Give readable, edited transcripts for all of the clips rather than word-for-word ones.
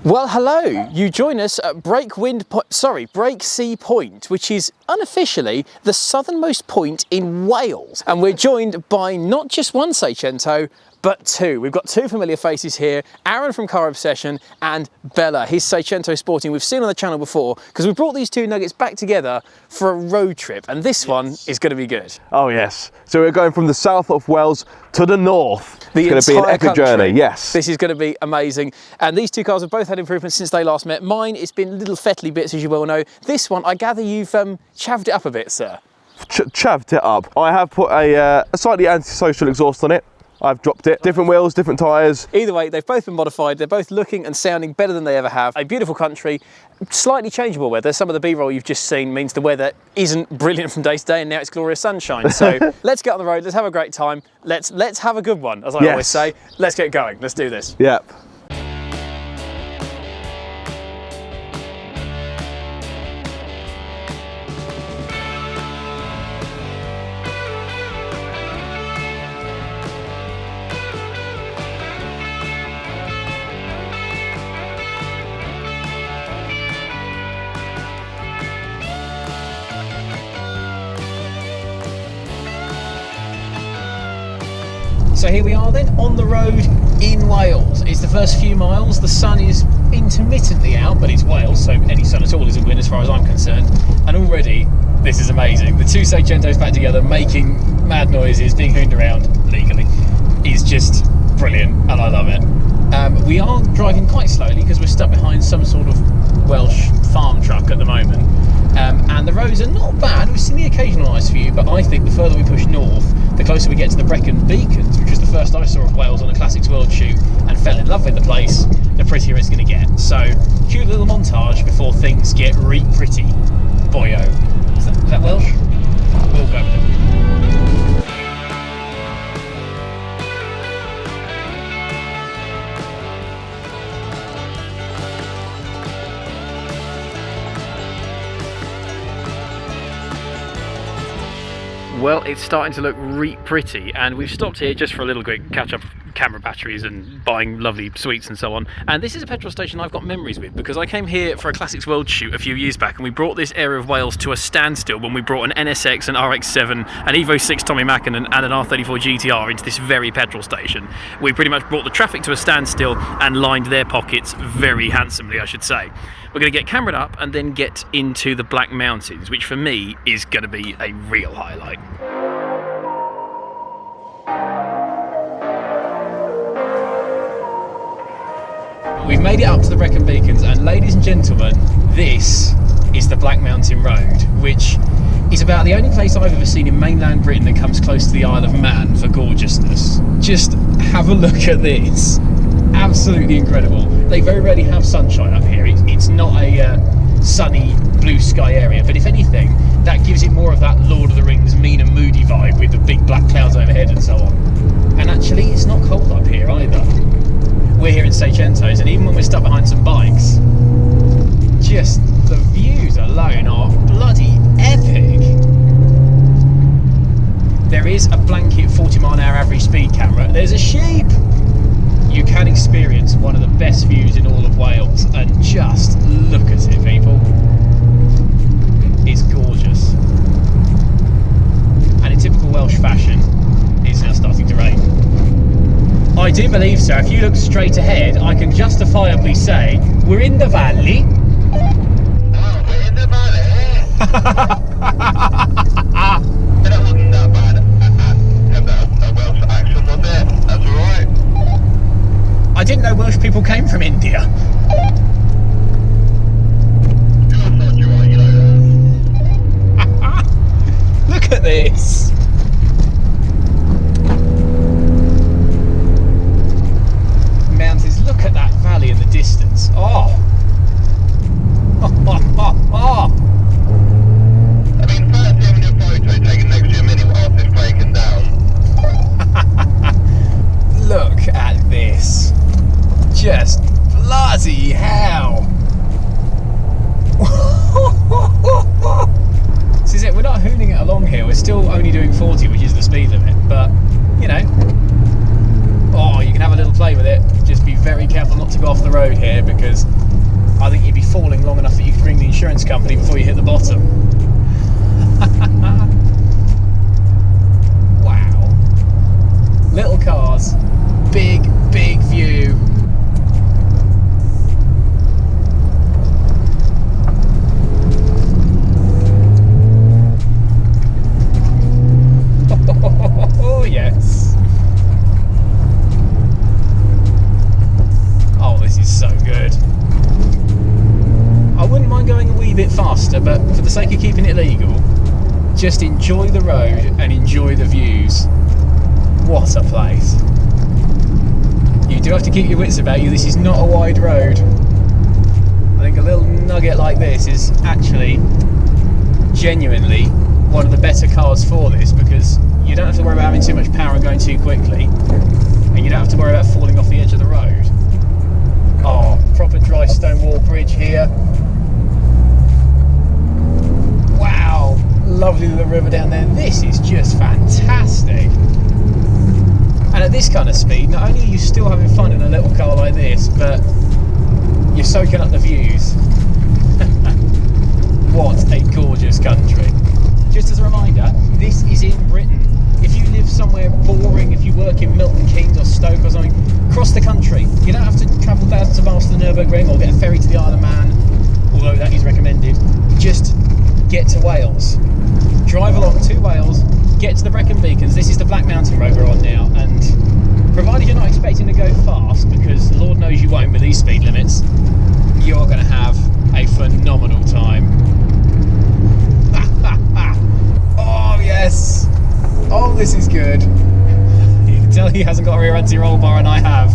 Well, hello. You join us at Breaksea Point, which is unofficially the southernmost point in Wales. And we're joined by not just one Seicento, but two. We've got two familiar faces here, Aaron from Car Obsession and Bella, his Seicento Sporting. We've seen on the channel before because we brought these two nuggets back together for a road trip, and this one is going to be good. Oh yes, so we're going from the south of Wales to the north. It's going to be an epic journey, yes. This is going to be amazing. And these two cars have both had improvements since they last met. Mine, it's been little fettly bits, as you well know. This one, I gather you've chavved it up a bit, sir. Chavved it up. I have put a slightly antisocial exhaust on it. I've dropped it. Different wheels, different tyres. Either way, they've both been modified. They're both looking and sounding better than they ever have. A beautiful country, slightly changeable weather. Some of the B-roll you've just seen means the weather isn't brilliant from day to day, and now it's glorious sunshine. So let's get on the road. Let's have a great time. Let's have a good one, as I always say. Let's get going. Let's do this. Yep. So here we are then, on the road in Wales. It's the first few miles. The sun is intermittently out, but it's Wales, so any sun at all is a win as far as I'm concerned. And already, this is amazing. The two Seicentos back together, making mad noises, being hooned around legally, is just brilliant, and I love it. We are driving quite slowly because we're stuck behind some sort of Welsh farm truck at the moment. And the roads are not bad. We've seen the occasional ice view, but I think the further we push north, the closer we get to the Brecon Beacons, which was the first I saw of Wales on a Classics World shoot and fell in love with the place, the prettier it's going to get. So, cute little montage before things get pretty. Boyo. Is that Welsh? We'll go with it. Well, it's starting to look pretty, and we've stopped here just for a little quick catch-up of camera batteries and buying lovely sweets and so on. And this is a petrol station I've got memories with because I came here for a Classics World shoot a few years back, and we brought this area of Wales to a standstill when we brought an NSX, an RX-7, an Evo 6 Tommy Macken and an R34 GTR into this very petrol station. We pretty much brought the traffic to a standstill and lined their pockets very handsomely, I should say. We're going to get cameraed up and then get into the Black Mountains, which for me is going to be a real highlight. We've made it up to the Brecon Beacons, and ladies and gentlemen, this is the Black Mountain Road, which is about the only place I've ever seen in mainland Britain that comes close to the Isle of Man for gorgeousness. Just have a look at this. Absolutely incredible. They very rarely have sunshine up here. It's not a sunny blue sky area, but if anything, that gives it more of that Lord of the Rings mean and moody vibe with the big black clouds overhead and so on. And actually, it's not cold up here either. We're here in Seicentos, and even when we're stuck behind some bikes, just the views alone are bloody epic. There is a blanket 40-mile-an-hour average speed camera. There's a sheep. You can experience one of the best views in all of Wales, and just look at it, people. It's gorgeous. And in typical Welsh fashion, it's now starting to rain. I do believe, sir, if you look straight ahead, I can justifiably say, we're in the valley. Oh, we're in the valley. That wasn't that bad. Had a Welsh accent on there. That's alright. I didn't know Welsh people came from India. Look at this. Mountains, look at that valley in the distance. Oh. I mean, first having a photo taken next to a minute whilst it's breaking down. Look at this. Just bloody hell. This is it. We're not hooning it along here. We're still only doing 40, which is the speed limit. But, you know, oh, you can have a little play with it. Just be very careful not to go off the road here because falling long enough that you can ring the insurance company before you hit the bottom. Wow. Little cars, big view. Oh yes. Oh, this is so good. I wouldn't mind going a wee bit faster, but for the sake of keeping it legal, just enjoy the road and enjoy the views. What a place. You do have to keep your wits about you. This is not a wide road. I think a little nugget like this is actually genuinely one of the better cars for this, because you don't have to worry about having too much power and going too quickly, and you don't have to worry about falling off the edge of the road. Oh, proper dry stone wall bridge here. Wow, lovely little river down there. This is just fantastic. And at this kind of speed, not only are you still having fun in a little car like this, but you're soaking up the views. What a gorgeous country. Just as a reminder, this is in Britain. If you live somewhere boring, if you work in Milton Keynes or Stoke or something, cross the country. You don't have to travel thousands of miles to the Nürburgring or get a ferry to the Isle of Man, although that is recommended. Just get to Wales. Drive along to Wales, get to the Brecon Beacons. This is the Black Mountain Road we're on now, and provided you're not expecting to go fast, because Lord knows you won't with these speed limits, you're going to have a phenomenal time. Oh yes! Oh, this is good. You can tell he hasn't got a rear anti-roll bar, and I have.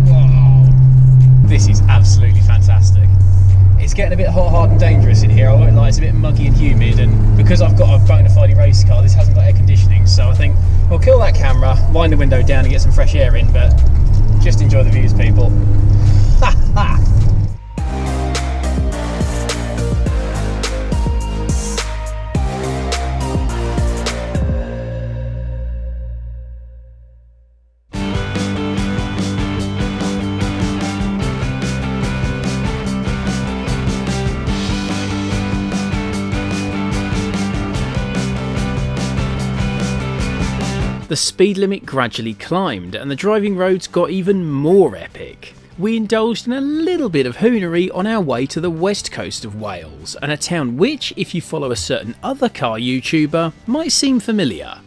Wow. This is absolutely fantastic. It's getting a bit hot, hard and dangerous in here. I won't lie, it's a bit muggy and humid, and because I've got a bona fide race car, this hasn't got air conditioning, so I think we'll kill that camera, wind the window down and get some fresh air in, but just enjoy the views, people. Ha ha! The speed limit gradually climbed and the driving roads got even more epic. We indulged in a little bit of hoonery on our way to the west coast of Wales, and a town which, if you follow a certain other car YouTuber, might seem familiar.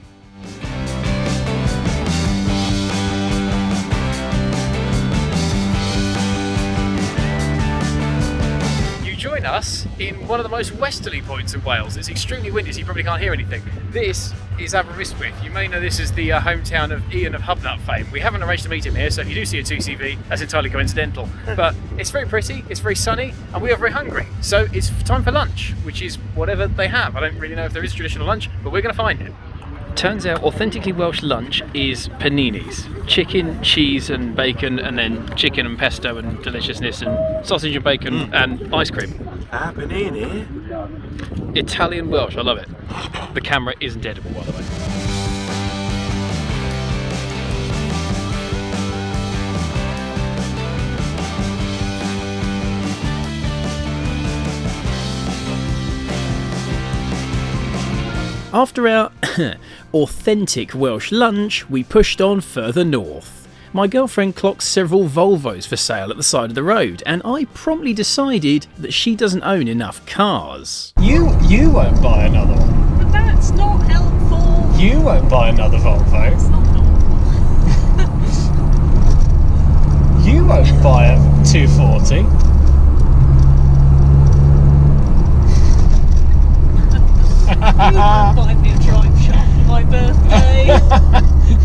Join us in one of the most westerly points of Wales. It's extremely windy, so you probably can't hear anything. This is Aberystwyth. You may know this as the hometown of Ian of Hubnut fame. We haven't arranged to meet him here, so if you do see a 2CV, that's entirely coincidental. But it's very pretty, it's very sunny, and we are very hungry. So it's time for lunch, which is whatever they have. I don't really know if there is traditional lunch, but we're going to find it. Turns out authentically Welsh lunch is paninis. Chicken, cheese and bacon, and then chicken and pesto and deliciousness, and sausage and bacon and ice cream. Panini? Italian Welsh, I love it. The camera isn't edible, by the way. After our authentic Welsh lunch, we pushed on further north. My girlfriend clocked several Volvos for sale at the side of the road, and I promptly decided that she doesn't own enough cars. You won't buy another one. But that's not helpful. You won't buy another Volvo. It's not helpful. You won't buy a 240. You won't buy me a drive shaft for my birthday.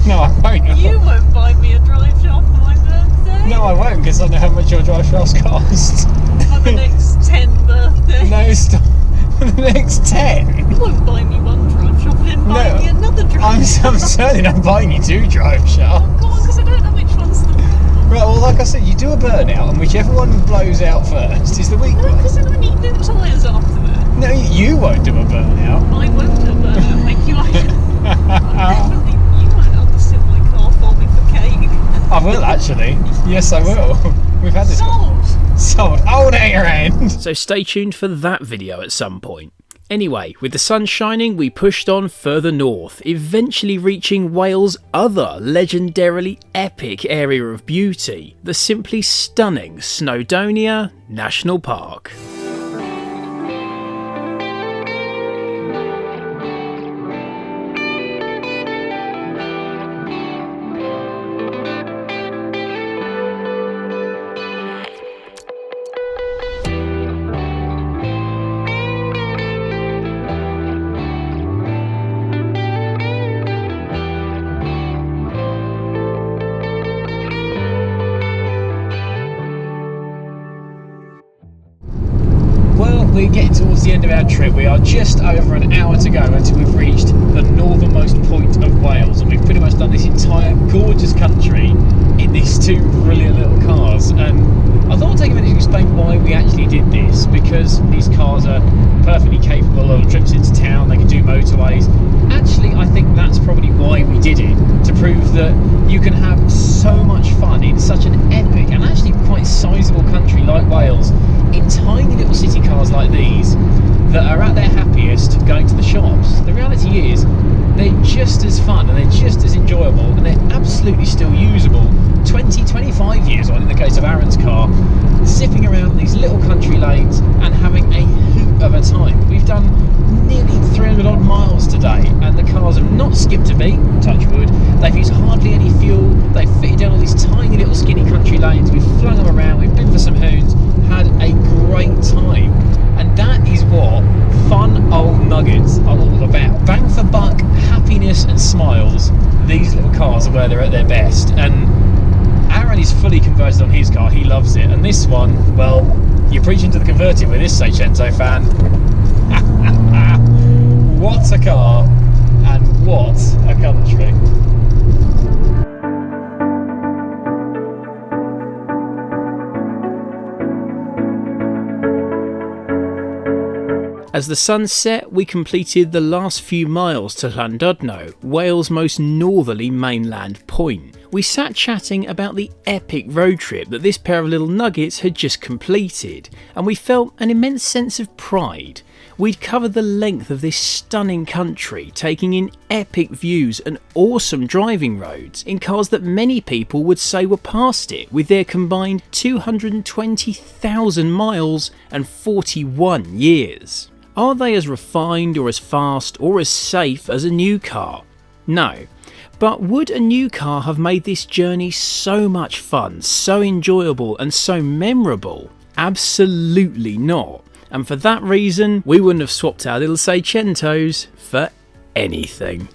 No, I won't. You won't buy me a drive shaft for my birthday. No, I won't, because I know how much your drive shafts cost. For the next 10 birthdays. No, stop. For the next 10? You won't buy me one drive shaft and then buy me another drive I'm shaft. certainly not buying you 2 drive shafts. Oh, go on, because I don't know which one's the one. Right, well, like I said, you do a burnout, and whichever one blows out first is the weak No, one. because then I need new tyres after that. No, you won't do a burnout. I won't do a burnout, thank you. I definitely, you won't understand my car for me for cake. will actually. Yes, I will. We've had this. Sold. Hold out your hand. So stay tuned for that video at some point. Anyway, with the sun shining, we pushed on further north, eventually reaching Wales' other legendarily epic area of beauty, the simply stunning Snowdonia National Park. We're getting towards the end of our trip. We are just over an hour to go until we've reached the northernmost point of Wales, and we've pretty much done this entire gorgeous country in these two brilliant little cars. And I thought I'd take a minute to explain why we actually did this, because these cars are perfectly capable of trips into town, they can do motorways. Actually, I think that's probably why we did it, to prove that you can have so much fun in such an epic and actually quite sizable country like Wales in tiny little city cars like these that are at their happiest going to the shops. The reality is they're just as fun and they're just as enjoyable, and they're absolutely still usable 20, 25 years on in the case of Aaron's car, zipping around these little country lanes and having a hoot of a time. We've done nearly 300 odd miles today, and the cars have not skipped a beat, touch wood. They've used hardly any fuel. They've fitted down all these tiny little skinny country lanes. We've flung them around, we've been for some hoons, had a great time. And that is what fun old nuggets are all about. Bang for buck, happiness and smiles. These little cars are where they're at their best. And Aaron is fully converted on his car, he loves it. And this one, well, you're preaching to the converted with this Seicento fan. What a car, and what a country. As the sun set, we completed the last few miles to Llandudno, Wales' most northerly mainland point. We sat chatting about the epic road trip that this pair of little nuggets had just completed, and we felt an immense sense of pride. We'd covered the length of this stunning country, taking in epic views and awesome driving roads in cars that many people would say were past it, with their combined 220,000 miles and 41 years. Are they as refined or as fast or as safe as a new car? No. But would a new car have made this journey so much fun, so enjoyable and so memorable? Absolutely not. And for that reason, we wouldn't have swapped our little Seicentos for anything.